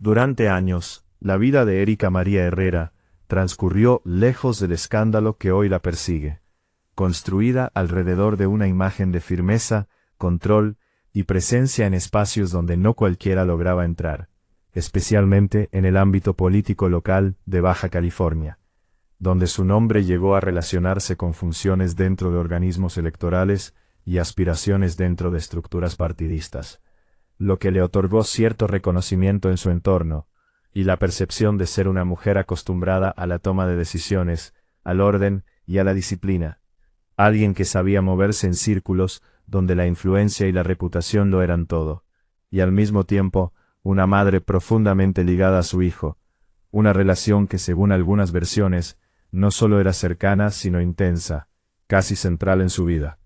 Durante años, la vida de Erika María Herrera transcurrió lejos del escándalo que hoy la persigue, construida alrededor de una imagen de firmeza, control y presencia en espacios donde no cualquiera lograba entrar, especialmente en el ámbito político local de Baja California, donde su nombre llegó a relacionarse con funciones dentro de organismos electorales y aspiraciones dentro de estructuras partidistas, lo que le otorgó cierto reconocimiento en su entorno, y la percepción de ser una mujer acostumbrada a la toma de decisiones, al orden y a la disciplina, alguien que sabía moverse en círculos donde la influencia y la reputación lo eran todo, y al mismo tiempo, una madre profundamente ligada a su hijo, una relación que según algunas versiones, no solo era cercana sino intensa, casi central en su vida,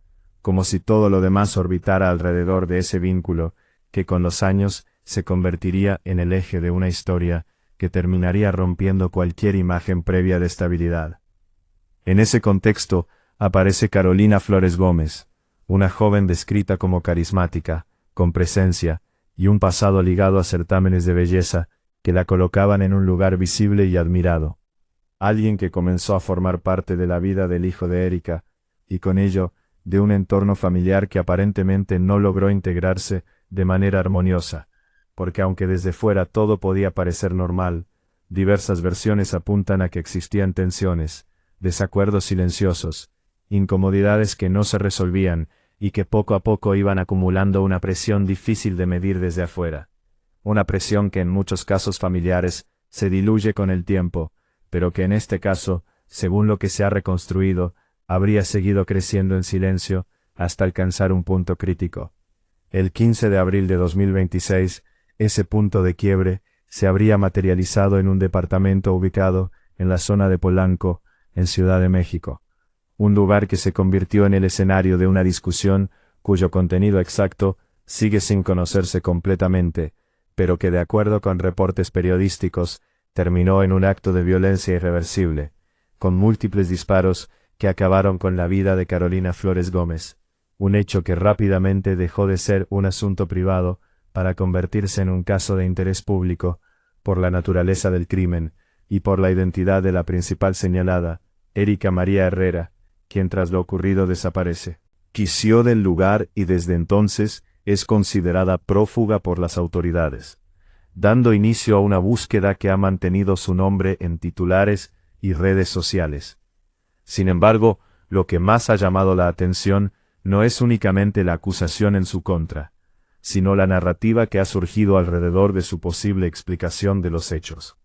como si todo lo demás orbitara alrededor de ese vínculo, que con los años se convertiría en el eje de una historia que terminaría rompiendo cualquier imagen previa de estabilidad. En ese contexto, aparece Carolina Flores Gómez, una joven descrita como carismática, con presencia, y un pasado ligado a certámenes de belleza, que la colocaban en un lugar visible y admirado. Alguien que comenzó a formar parte de la vida del hijo de Erika, y con ello, de un entorno familiar que aparentemente no logró integrarse de manera armoniosa, porque aunque desde fuera todo podía parecer normal, diversas versiones apuntan a que existían tensiones, desacuerdos silenciosos, incomodidades que no se resolvían y que poco a poco iban acumulando una presión difícil de medir desde afuera. Una presión que en muchos casos familiares se diluye con el tiempo, pero que en este caso, según lo que se ha reconstruido, habría seguido creciendo en silencio hasta alcanzar un punto crítico. El 15 de abril de 2026, ese punto de quiebre se habría materializado en un departamento ubicado en la zona de Polanco, en Ciudad de México, un lugar que se convirtió en el escenario de una discusión cuyo contenido exacto sigue sin conocerse completamente, pero que de acuerdo con reportes periodísticos, terminó en un acto de violencia irreversible, con múltiples disparos que acabaron con la vida de Carolina Flores Gómez, un hecho que rápidamente dejó de ser un asunto privado para convertirse en un caso de interés público, por la naturaleza del crimen y por la identidad de la principal señalada, Erika María Herrera, quien tras lo ocurrido desaparece. Quisió del lugar y desde entonces es considerada prófuga por las autoridades, dando inicio a una búsqueda que ha mantenido su nombre en titulares y redes sociales. Sin embargo, lo que más ha llamado la atención no es únicamente la acusación en su contra, sino la narrativa que ha surgido alrededor de su posible explicación de los hechos,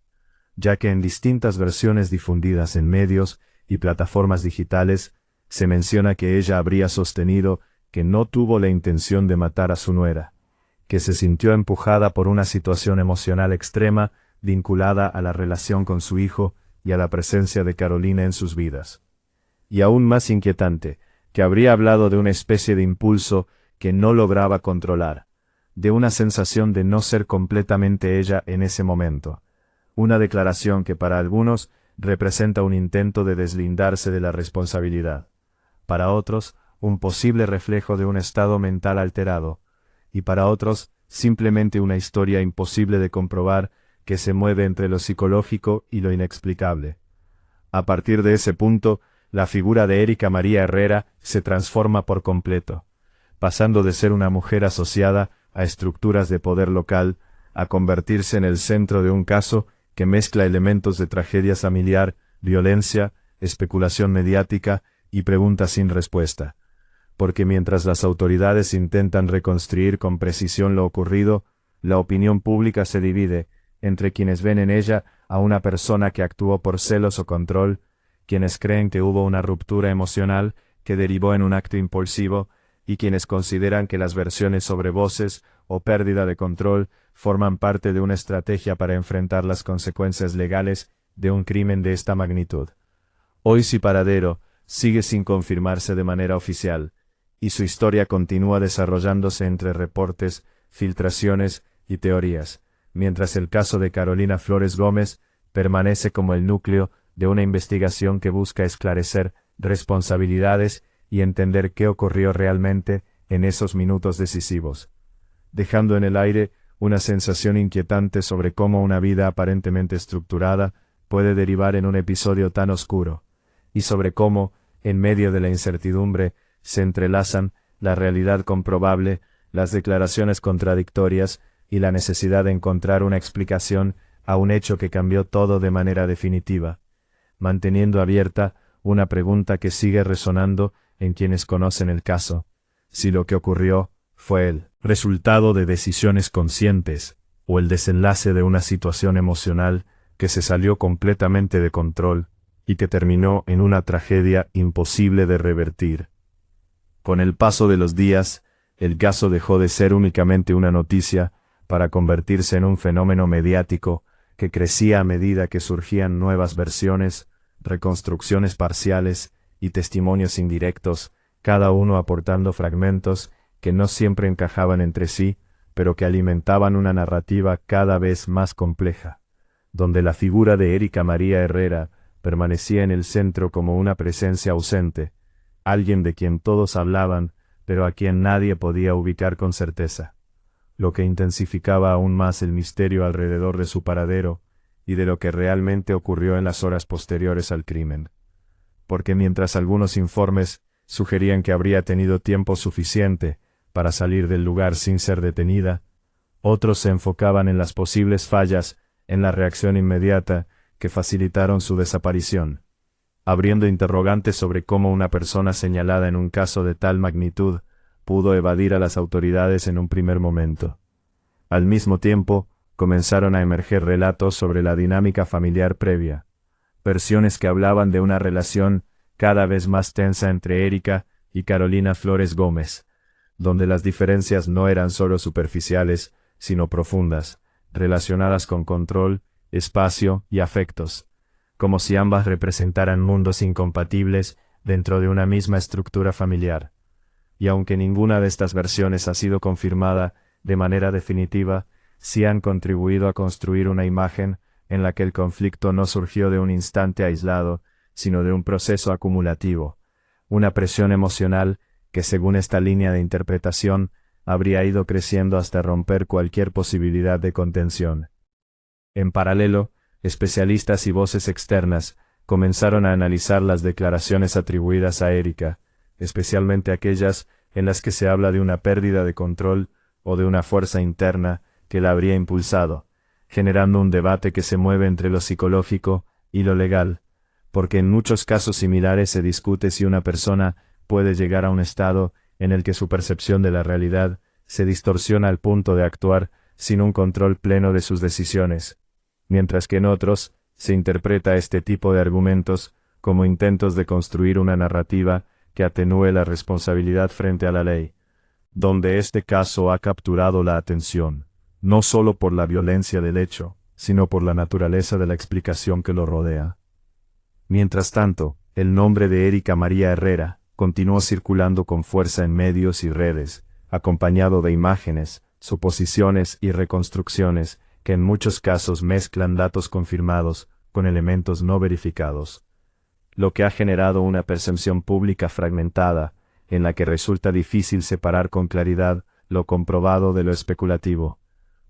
ya que en distintas versiones difundidas en medios y plataformas digitales, se menciona que ella habría sostenido que no tuvo la intención de matar a su nuera, que se sintió empujada por una situación emocional extrema vinculada a la relación con su hijo y a la presencia de Carolina en sus vidas. Y aún más inquietante, que habría hablado de una especie de impulso que no lograba controlar, de una sensación de no ser completamente ella en ese momento, una declaración que para algunos representa un intento de deslindarse de la responsabilidad, para otros un posible reflejo de un estado mental alterado, y para otros simplemente una historia imposible de comprobar que se mueve entre lo psicológico y lo inexplicable. A partir de ese punto, la figura de Erika María Herrera se transforma por completo, pasando de ser una mujer asociada a estructuras de poder local, a convertirse en el centro de un caso que mezcla elementos de tragedia familiar, violencia, especulación mediática y preguntas sin respuesta. Porque mientras las autoridades intentan reconstruir con precisión lo ocurrido, la opinión pública se divide entre quienes ven en ella a una persona que actuó por celos o control, quienes creen que hubo una ruptura emocional que derivó en un acto impulsivo, y quienes consideran que las versiones sobre voces o pérdida de control forman parte de una estrategia para enfrentar las consecuencias legales de un crimen de esta magnitud. Hoy su paradero sigue sin confirmarse de manera oficial, y su historia continúa desarrollándose entre reportes, filtraciones y teorías, mientras el caso de Carolina Flores Gómez permanece como el núcleo de una investigación que busca esclarecer responsabilidades y entender qué ocurrió realmente en esos minutos decisivos, dejando en el aire una sensación inquietante sobre cómo una vida aparentemente estructurada puede derivar en un episodio tan oscuro, y sobre cómo, en medio de la incertidumbre, se entrelazan la realidad comprobable, las declaraciones contradictorias y la necesidad de encontrar una explicación a un hecho que cambió todo de manera definitiva, manteniendo abierta una pregunta que sigue resonando en quienes conocen el caso: si lo que ocurrió fue el resultado de decisiones conscientes, o el desenlace de una situación emocional que se salió completamente de control y que terminó en una tragedia imposible de revertir. Con el paso de los días, el caso dejó de ser únicamente una noticia para convertirse en un fenómeno mediático que crecía a medida que surgían nuevas versiones, reconstrucciones parciales y testimonios indirectos, cada uno aportando fragmentos que no siempre encajaban entre sí, pero que alimentaban una narrativa cada vez más compleja, donde la figura de Erika María Herrera permanecía en el centro como una presencia ausente, alguien de quien todos hablaban, pero a quien nadie podía ubicar con certeza, lo que intensificaba aún más el misterio alrededor de su paradero y de lo que realmente ocurrió en las horas posteriores al crimen. Porque mientras algunos informes sugerían que habría tenido tiempo suficiente para salir del lugar sin ser detenida, otros se enfocaban en las posibles fallas en la reacción inmediata que facilitaron su desaparición, abriendo interrogantes sobre cómo una persona señalada en un caso de tal magnitud pudo evadir a las autoridades en un primer momento. Al mismo tiempo, comenzaron a emerger relatos sobre la dinámica familiar previa, versiones que hablaban de una relación cada vez más tensa entre Erika y Carolina Flores Gómez, donde las diferencias no eran solo superficiales, sino profundas, relacionadas con control, espacio y afectos, como si ambas representaran mundos incompatibles dentro de una misma estructura familiar. Y aunque ninguna de estas versiones ha sido confirmada de manera definitiva, sí han contribuido a construir una imagen en la que el conflicto no surgió de un instante aislado, sino de un proceso acumulativo, una presión emocional que, según esta línea de interpretación, habría ido creciendo hasta romper cualquier posibilidad de contención. En paralelo, especialistas y voces externas comenzaron a analizar las declaraciones atribuidas a Erika, especialmente aquellas en las que se habla de una pérdida de control o de una fuerza interna que la habría impulsado, generando un debate que se mueve entre lo psicológico y lo legal, porque en muchos casos similares se discute si una persona puede llegar a un estado en el que su percepción de la realidad se distorsiona al punto de actuar sin un control pleno de sus decisiones, mientras que en otros se interpreta este tipo de argumentos como intentos de construir una narrativa que atenúe la responsabilidad frente a la ley, donde este caso ha capturado la atención, no solo por la violencia del hecho, sino por la naturaleza de la explicación que lo rodea. Mientras tanto, el nombre de Erika María Herrera continuó circulando con fuerza en medios y redes, acompañado de imágenes, suposiciones y reconstrucciones que en muchos casos mezclan datos confirmados con elementos no verificados, lo que ha generado una percepción pública fragmentada, en la que resulta difícil separar con claridad lo comprobado de lo especulativo,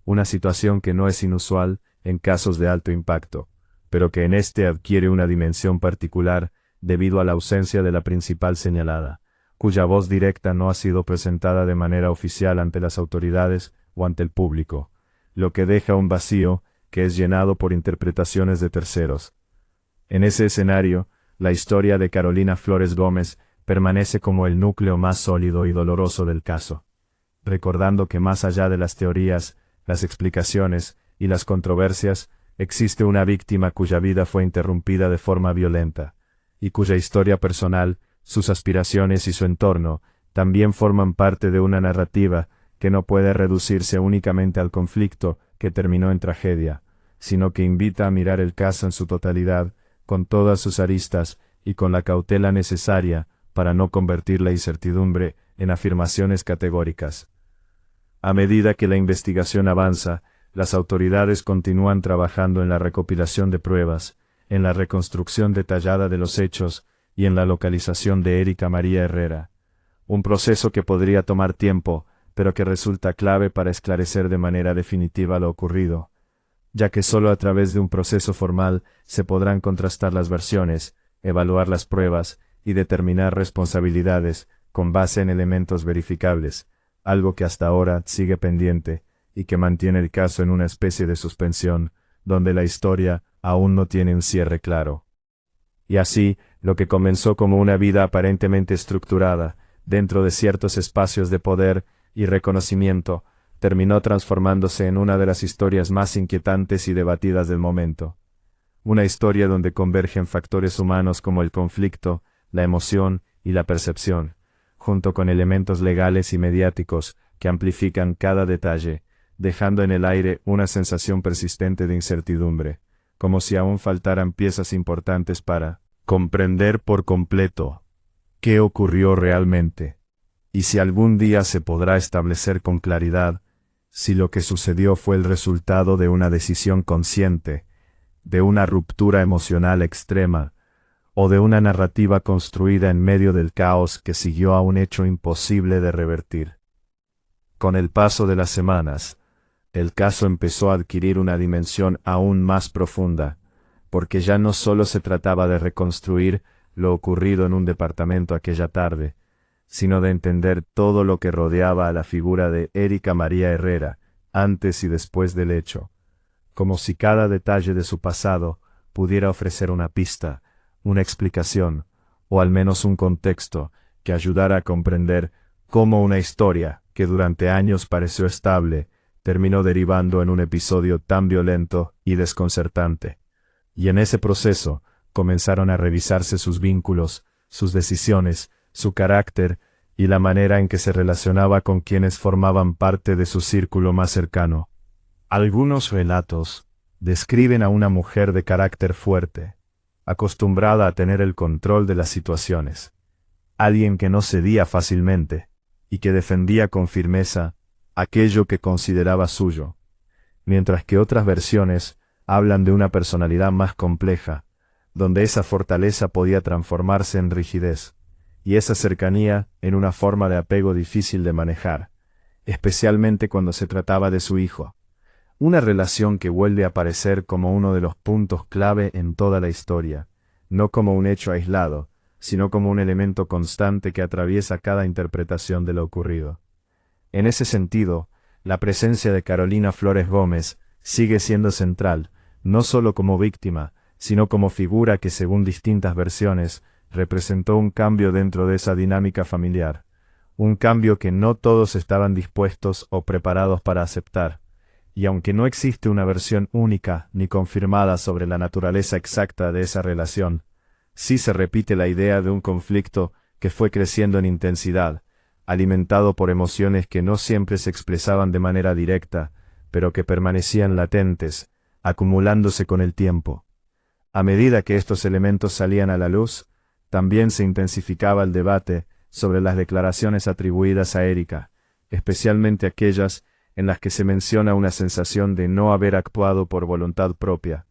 una situación que no es inusual en casos de alto impacto, pero que en este adquiere una dimensión particular debido a la ausencia de la principal señalada, cuya voz directa no ha sido presentada de manera oficial ante las autoridades o ante el público, lo que deja un vacío que es llenado por interpretaciones de terceros. En ese escenario, la historia de Carolina Flores Gómez permanece como el núcleo más sólido y doloroso del caso, recordando que más allá de las teorías, las explicaciones y las controversias, existe una víctima cuya vida fue interrumpida de forma violenta, y cuya historia personal, sus aspiraciones y su entorno, también forman parte de una narrativa que no puede reducirse únicamente al conflicto que terminó en tragedia, sino que invita a mirar el caso en su totalidad, con todas sus aristas y con la cautela necesaria para no convertir la incertidumbre en afirmaciones categóricas. A medida que la investigación avanza, las autoridades continúan trabajando en la recopilación de pruebas, en la reconstrucción detallada de los hechos y en la localización de Erika María Herrera. Un proceso que podría tomar tiempo, pero que resulta clave para esclarecer de manera definitiva lo ocurrido, ya que solo a través de un proceso formal se podrán contrastar las versiones, evaluar las pruebas y determinar responsabilidades con base en elementos verificables, algo que hasta ahora sigue pendiente y que mantiene el caso en una especie de suspensión, donde la historia aún no tiene un cierre claro. Y así, lo que comenzó como una vida aparentemente estructurada, dentro de ciertos espacios de poder y reconocimiento, terminó transformándose en una de las historias más inquietantes y debatidas del momento. Una historia donde convergen factores humanos como el conflicto, la emoción y la percepción, junto con elementos legales y mediáticos que amplifican cada detalle, dejando en el aire una sensación persistente de incertidumbre, como si aún faltaran piezas importantes para comprender por completo qué ocurrió realmente, y si algún día se podrá establecer con claridad si lo que sucedió fue el resultado de una decisión consciente, de una ruptura emocional extrema, o de una narrativa construida en medio del caos que siguió a un hecho imposible de revertir. Con el paso de las semanas, el caso empezó a adquirir una dimensión aún más profunda, porque ya no solo se trataba de reconstruir lo ocurrido en un departamento aquella tarde, sino de entender todo lo que rodeaba a la figura de Erika María Herrera, antes y después del hecho, como si cada detalle de su pasado pudiera ofrecer una pista, una explicación, o al menos un contexto que ayudara a comprender cómo una historia que durante años pareció estable, terminó derivando en un episodio tan violento y desconcertante. Y en ese proceso comenzaron a revisarse sus vínculos, sus decisiones, su carácter y la manera en que se relacionaba con quienes formaban parte de su círculo más cercano. Algunos relatos describen a una mujer de carácter fuerte, acostumbrada a tener el control de las situaciones, alguien que no cedía fácilmente y que defendía con firmeza aquello que consideraba suyo, mientras que otras versiones hablan de una personalidad más compleja, donde esa fortaleza podía transformarse en rigidez, y esa cercanía en una forma de apego difícil de manejar, especialmente cuando se trataba de su hijo, una relación que vuelve a aparecer como uno de los puntos clave en toda la historia, no como un hecho aislado, sino como un elemento constante que atraviesa cada interpretación de lo ocurrido. En ese sentido, la presencia de Carolina Flores Gómez sigue siendo central, no solo como víctima, sino como figura que según distintas versiones, representó un cambio dentro de esa dinámica familiar, un cambio que no todos estaban dispuestos o preparados para aceptar, y aunque no existe una versión única ni confirmada sobre la naturaleza exacta de esa relación, sí se repite la idea de un conflicto que fue creciendo en intensidad, alimentado por emociones que no siempre se expresaban de manera directa, pero que permanecían latentes, acumulándose con el tiempo. A medida que estos elementos salían a la luz, también se intensificaba el debate sobre las declaraciones atribuidas a Erika, especialmente aquellas en las que se menciona una sensación de no haber actuado por voluntad propia,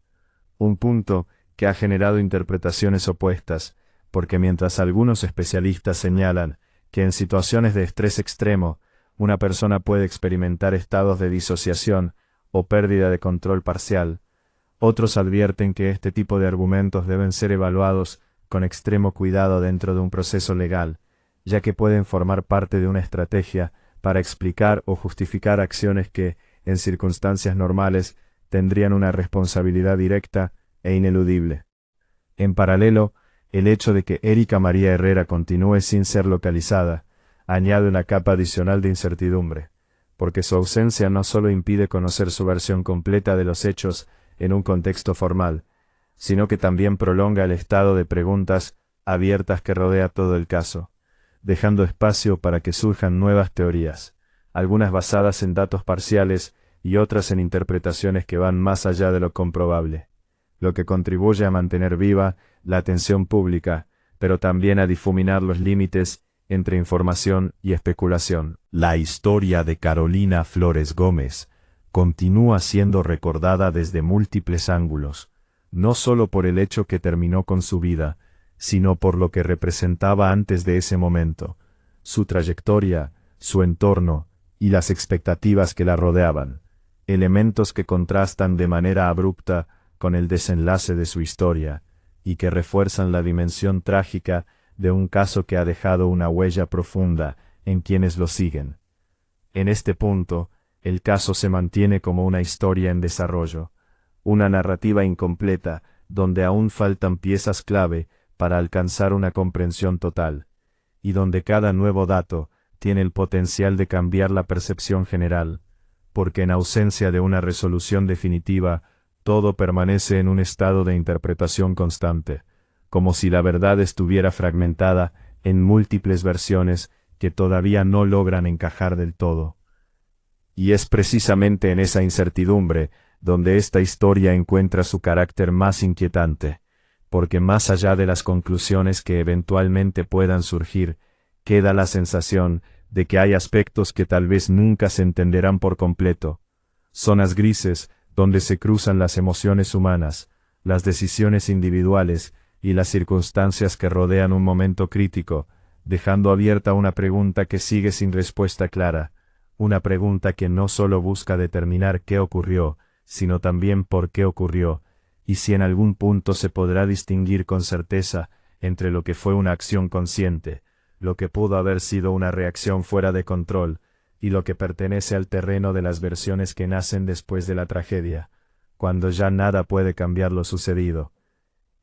un punto que ha generado interpretaciones opuestas, porque mientras algunos especialistas señalan que en situaciones de estrés extremo, una persona puede experimentar estados de disociación o pérdida de control parcial, otros advierten que este tipo de argumentos deben ser evaluados con extremo cuidado dentro de un proceso legal, ya que pueden formar parte de una estrategia para explicar o justificar acciones que, en circunstancias normales, tendrían una responsabilidad directa e ineludible. En paralelo, el hecho de que Erika María Herrera continúe sin ser localizada añade una capa adicional de incertidumbre, porque su ausencia no solo impide conocer su versión completa de los hechos en un contexto formal, sino que también prolonga el estado de preguntas abiertas que rodea todo el caso, dejando espacio para que surjan nuevas teorías, algunas basadas en datos parciales y otras en interpretaciones que van más allá de lo comprobable, lo que contribuye a mantener viva la atención pública, pero también a difuminar los límites entre información y especulación. La historia de Carolina Flores Gómez continúa siendo recordada desde múltiples ángulos, no solo por el hecho que terminó con su vida, sino por lo que representaba antes de ese momento, su trayectoria, su entorno y las expectativas que la rodeaban, elementos que contrastan de manera abrupta con el desenlace de su historia, y que refuerzan la dimensión trágica de un caso que ha dejado una huella profunda en quienes lo siguen. En este punto, el caso se mantiene como una historia en desarrollo, una narrativa incompleta, donde aún faltan piezas clave para alcanzar una comprensión total, y donde cada nuevo dato tiene el potencial de cambiar la percepción general, porque en ausencia de una resolución definitiva, todo permanece en un estado de interpretación constante, como si la verdad estuviera fragmentada en múltiples versiones que todavía no logran encajar del todo. Y es precisamente en esa incertidumbre donde esta historia encuentra su carácter más inquietante, porque más allá de las conclusiones que eventualmente puedan surgir, queda la sensación de que hay aspectos que tal vez nunca se entenderán por completo, zonas grises donde se cruzan las emociones humanas, las decisiones individuales y las circunstancias que rodean un momento crítico, dejando abierta una pregunta que sigue sin respuesta clara, una pregunta que no solo busca determinar qué ocurrió, sino también por qué ocurrió, y si en algún punto se podrá distinguir con certeza entre lo que fue una acción consciente, lo que pudo haber sido una reacción fuera de control, y lo que pertenece al terreno de las versiones que nacen después de la tragedia, cuando ya nada puede cambiar lo sucedido.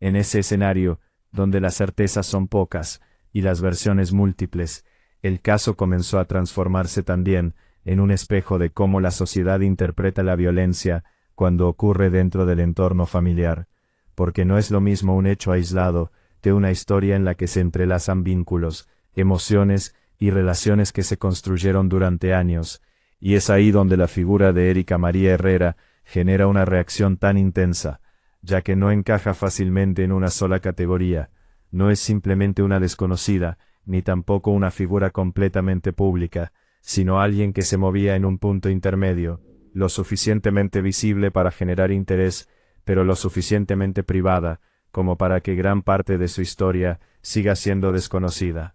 En ese escenario, donde las certezas son pocas, y las versiones múltiples, el caso comenzó a transformarse también en un espejo de cómo la sociedad interpreta la violencia cuando ocurre dentro del entorno familiar, porque no es lo mismo un hecho aislado que una historia en la que se entrelazan vínculos, emociones y relaciones que se construyeron durante años, y es ahí donde la figura de Erika María Herrera genera una reacción tan intensa, ya que no encaja fácilmente en una sola categoría, no es simplemente una desconocida, ni tampoco una figura completamente pública, sino alguien que se movía en un punto intermedio, lo suficientemente visible para generar interés, pero lo suficientemente privada, como para que gran parte de su historia siga siendo desconocida.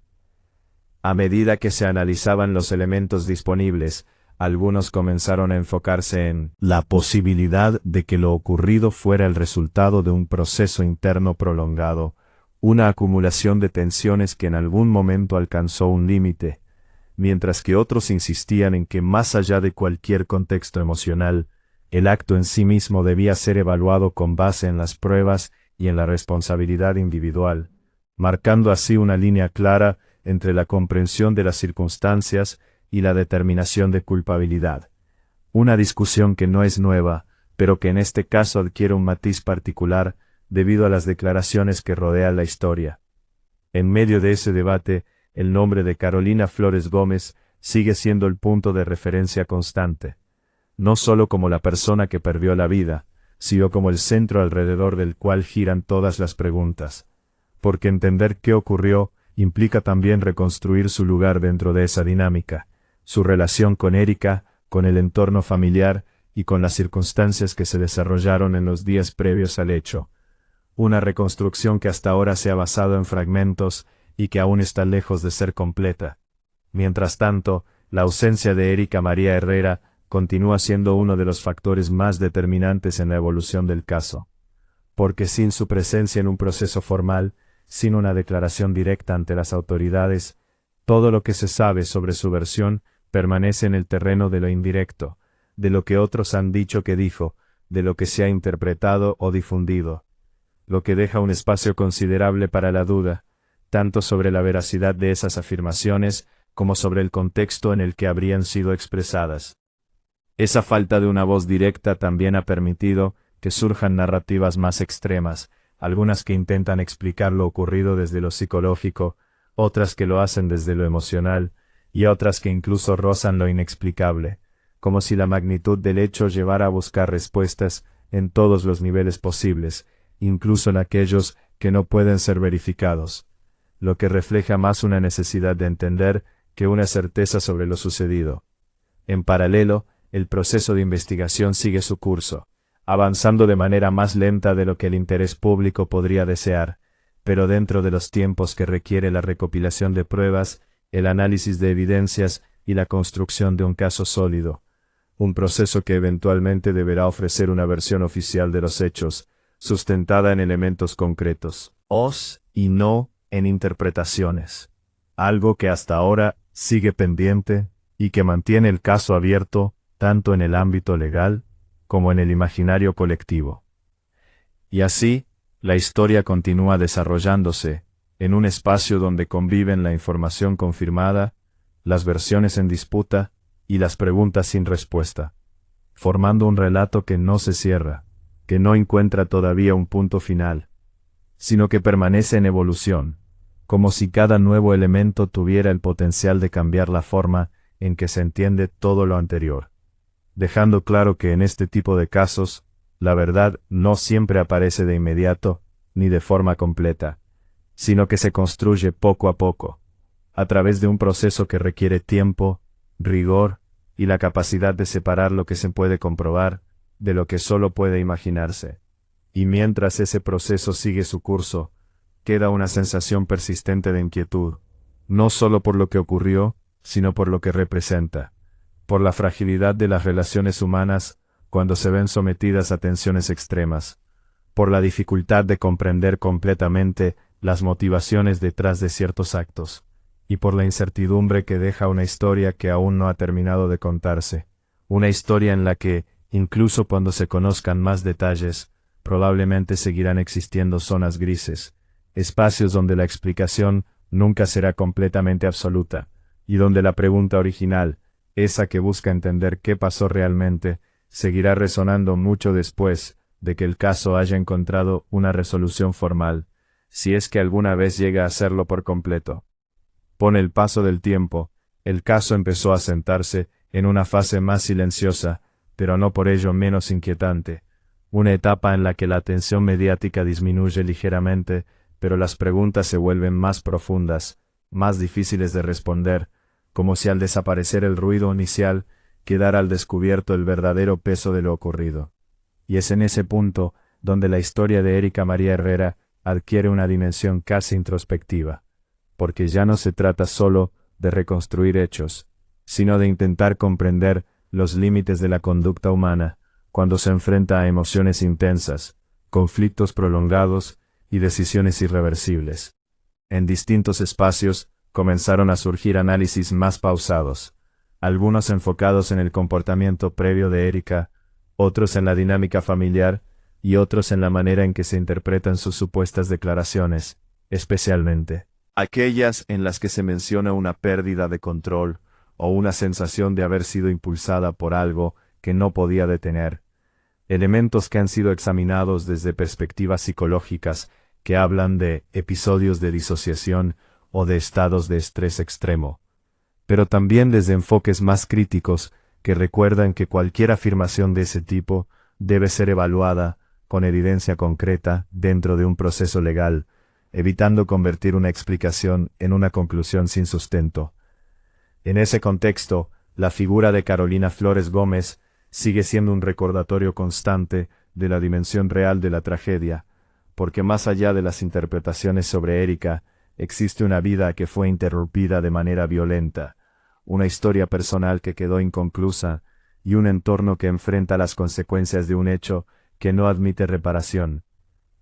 A medida que se analizaban los elementos disponibles, algunos comenzaron a enfocarse en la posibilidad de que lo ocurrido fuera el resultado de un proceso interno prolongado, una acumulación de tensiones que en algún momento alcanzó un límite, mientras que otros insistían en que más allá de cualquier contexto emocional, el acto en sí mismo debía ser evaluado con base en las pruebas y en la responsabilidad individual, marcando así una línea clara entre la comprensión de las circunstancias y la determinación de culpabilidad. Una discusión que no es nueva, pero que en este caso adquiere un matiz particular debido a las declaraciones que rodean la historia. En medio de ese debate, el nombre de Carolina Flores Gómez sigue siendo el punto de referencia constante, no solo como la persona que perdió la vida, sino como el centro alrededor del cual giran todas las preguntas, porque entender qué ocurrió implica también reconstruir su lugar dentro de esa dinámica, su relación con Erika, con el entorno familiar y con las circunstancias que se desarrollaron en los días previos al hecho. Una reconstrucción que hasta ahora se ha basado en fragmentos y que aún está lejos de ser completa. Mientras tanto, la ausencia de Erika María Herrera continúa siendo uno de los factores más determinantes en la evolución del caso, porque sin su presencia en un proceso formal, sin una declaración directa ante las autoridades, todo lo que se sabe sobre su versión permanece en el terreno de lo indirecto, de lo que otros han dicho que dijo, de lo que se ha interpretado o difundido, lo que deja un espacio considerable para la duda, tanto sobre la veracidad de esas afirmaciones como sobre el contexto en el que habrían sido expresadas. Esa falta de una voz directa también ha permitido que surjan narrativas más extremas, algunas que intentan explicar lo ocurrido desde lo psicológico, otras que lo hacen desde lo emocional, y otras que incluso rozan lo inexplicable, como si la magnitud del hecho llevara a buscar respuestas en todos los niveles posibles, incluso en aquellos que no pueden ser verificados, lo que refleja más una necesidad de entender que una certeza sobre lo sucedido. En paralelo, el proceso de investigación sigue su curso, avanzando de manera más lenta de lo que el interés público podría desear, pero dentro de los tiempos que requiere la recopilación de pruebas, el análisis de evidencias y la construcción de un caso sólido, un proceso que eventualmente deberá ofrecer una versión oficial de los hechos, sustentada en elementos concretos, y no en interpretaciones. Algo que hasta ahora sigue pendiente y que mantiene el caso abierto tanto en el ámbito legal como en el imaginario colectivo. Y así, la historia continúa desarrollándose en un espacio donde conviven la información confirmada, las versiones en disputa y las preguntas sin respuesta, formando un relato que no se cierra, que no encuentra todavía un punto final, sino que permanece en evolución, como si cada nuevo elemento tuviera el potencial de cambiar la forma en que se entiende todo lo anterior, dejando claro que en este tipo de casos, la verdad no siempre aparece de inmediato, ni de forma completa, sino que se construye poco a poco, a través de un proceso que requiere tiempo, rigor y la capacidad de separar lo que se puede comprobar de lo que solo puede imaginarse. Y mientras ese proceso sigue su curso, queda una sensación persistente de inquietud, no solo por lo que ocurrió, sino por lo que representa, por la fragilidad de las relaciones humanas cuando se ven sometidas a tensiones extremas, por la dificultad de comprender completamente las motivaciones detrás de ciertos actos, y por la incertidumbre que deja una historia que aún no ha terminado de contarse, una historia en la que, incluso cuando se conozcan más detalles, probablemente seguirán existiendo zonas grises, espacios donde la explicación nunca será completamente absoluta, y donde la pregunta original, esa que busca entender qué pasó realmente, seguirá resonando mucho después de que el caso haya encontrado una resolución formal, si es que alguna vez llega a serlo por completo. Con el paso del tiempo, el caso empezó a sentarse en una fase más silenciosa, pero no por ello menos inquietante, una etapa en la que la atención mediática disminuye ligeramente, pero las preguntas se vuelven más profundas, más difíciles de responder, como si al desaparecer el ruido inicial, quedara al descubierto el verdadero peso de lo ocurrido. Y es en ese punto donde la historia de Erika María Herrera adquiere una dimensión casi introspectiva, porque ya no se trata solo de reconstruir hechos, sino de intentar comprender los límites de la conducta humana cuando se enfrenta a emociones intensas, conflictos prolongados y decisiones irreversibles. En distintos espacios comenzaron a surgir análisis más pausados, algunos enfocados en el comportamiento previo de Erika, otros en la dinámica familiar y otros en la manera en que se interpretan sus supuestas declaraciones, especialmente aquellas en las que se menciona una pérdida de control o una sensación de haber sido impulsada por algo que no podía detener, elementos que han sido examinados desde perspectivas psicológicas que hablan de episodios de disociación o de estados de estrés extremo, pero también desde enfoques más críticos que recuerdan que cualquier afirmación de ese tipo debe ser evaluada con evidencia concreta dentro de un proceso legal, evitando convertir una explicación en una conclusión sin sustento. En ese contexto, la figura de Carolina Flores Gómez sigue siendo un recordatorio constante de la dimensión real de la tragedia, porque más allá de las interpretaciones sobre Erika, existe una vida que fue interrumpida de manera violenta, una historia personal que quedó inconclusa, y un entorno que enfrenta las consecuencias de un hecho que no admite reparación,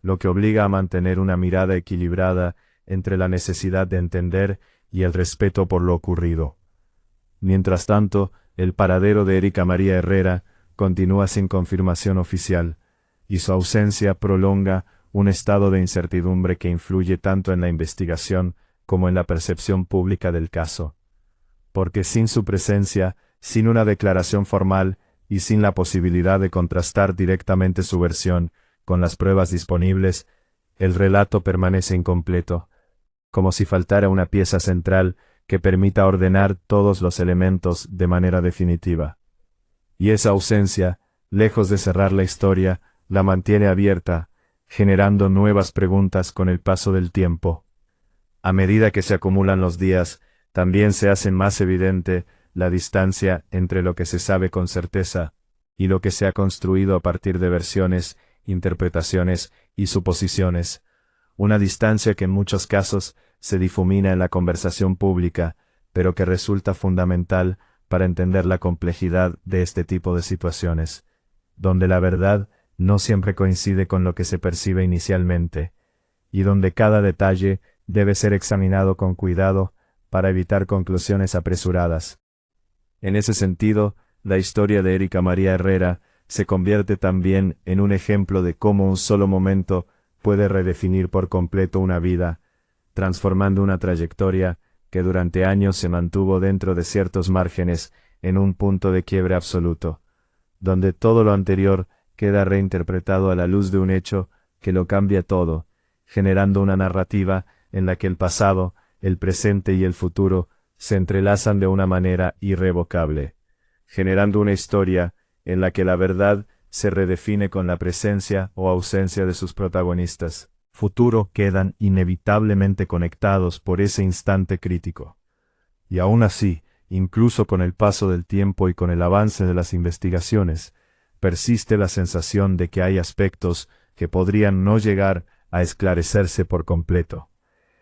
lo que obliga a mantener una mirada equilibrada entre la necesidad de entender y el respeto por lo ocurrido. Mientras tanto, el paradero de Erika María Herrera continúa sin confirmación oficial, y su ausencia prolonga un estado de incertidumbre que influye tanto en la investigación como en la percepción pública del caso. Porque sin su presencia, sin una declaración formal y sin la posibilidad de contrastar directamente su versión con las pruebas disponibles, el relato permanece incompleto, como si faltara una pieza central que permita ordenar todos los elementos de manera definitiva. Y esa ausencia, lejos de cerrar la historia, la mantiene abierta, generando nuevas preguntas con el paso del tiempo. A medida que se acumulan los días, también se hace más evidente la distancia entre lo que se sabe con certeza y lo que se ha construido a partir de versiones, interpretaciones y suposiciones, una distancia que en muchos casos se difumina en la conversación pública, pero que resulta fundamental para entender la complejidad de este tipo de situaciones, donde la verdad no siempre coincide con lo que se percibe inicialmente, y donde cada detalle debe ser examinado con cuidado para evitar conclusiones apresuradas. En ese sentido, la historia de Erika María Herrera se convierte también en un ejemplo de cómo un solo momento puede redefinir por completo una vida, transformando una trayectoria que durante años se mantuvo dentro de ciertos márgenes en un punto de quiebre absoluto, donde todo lo anterior queda reinterpretado a la luz de un hecho que lo cambia todo, generando una narrativa en la que el pasado, el presente y el futuro se entrelazan de una manera irrevocable, generando una historia en la que la verdad se redefine con la presencia o ausencia de sus protagonistas. Futuro quedan inevitablemente conectados por ese instante crítico. Y aún así, incluso con el paso del tiempo y con el avance de las investigaciones, persiste la sensación de que hay aspectos que podrían no llegar a esclarecerse por completo.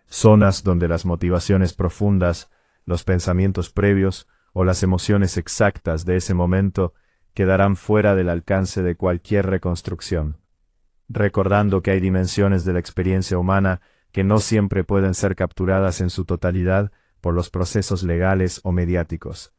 Zonas donde las motivaciones profundas, los pensamientos previos o las emociones exactas de ese momento quedarán fuera del alcance de cualquier reconstrucción, recordando que hay dimensiones de la experiencia humana que no siempre pueden ser capturadas en su totalidad por los procesos legales o mediáticos.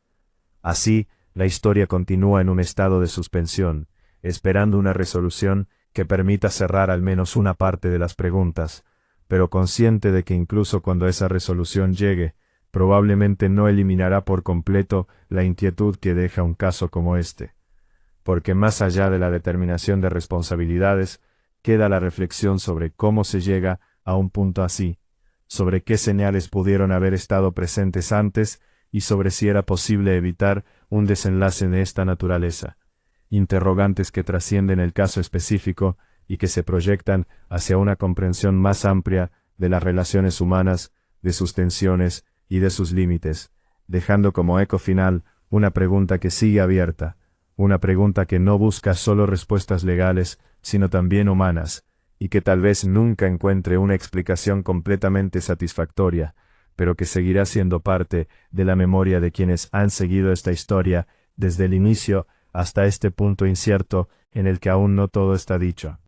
Así, la historia continúa en un estado de suspensión, esperando una resolución que permita cerrar al menos una parte de las preguntas, pero consciente de que incluso cuando esa resolución llegue, probablemente no eliminará por completo la inquietud que deja un caso como este. Porque más allá de la determinación de responsabilidades, queda la reflexión sobre cómo se llega a un punto así, sobre qué señales pudieron haber estado presentes antes y sobre si era posible evitar un desenlace de esta naturaleza. Interrogantes que trascienden el caso específico y que se proyectan hacia una comprensión más amplia de las relaciones humanas, de sus tensiones y de sus límites, dejando como eco final una pregunta que sigue abierta, una pregunta que no busca solo respuestas legales, sino también humanas, y que tal vez nunca encuentre una explicación completamente satisfactoria, pero que seguirá siendo parte de la memoria de quienes han seguido esta historia desde el inicio hasta este punto incierto en el que aún no todo está dicho.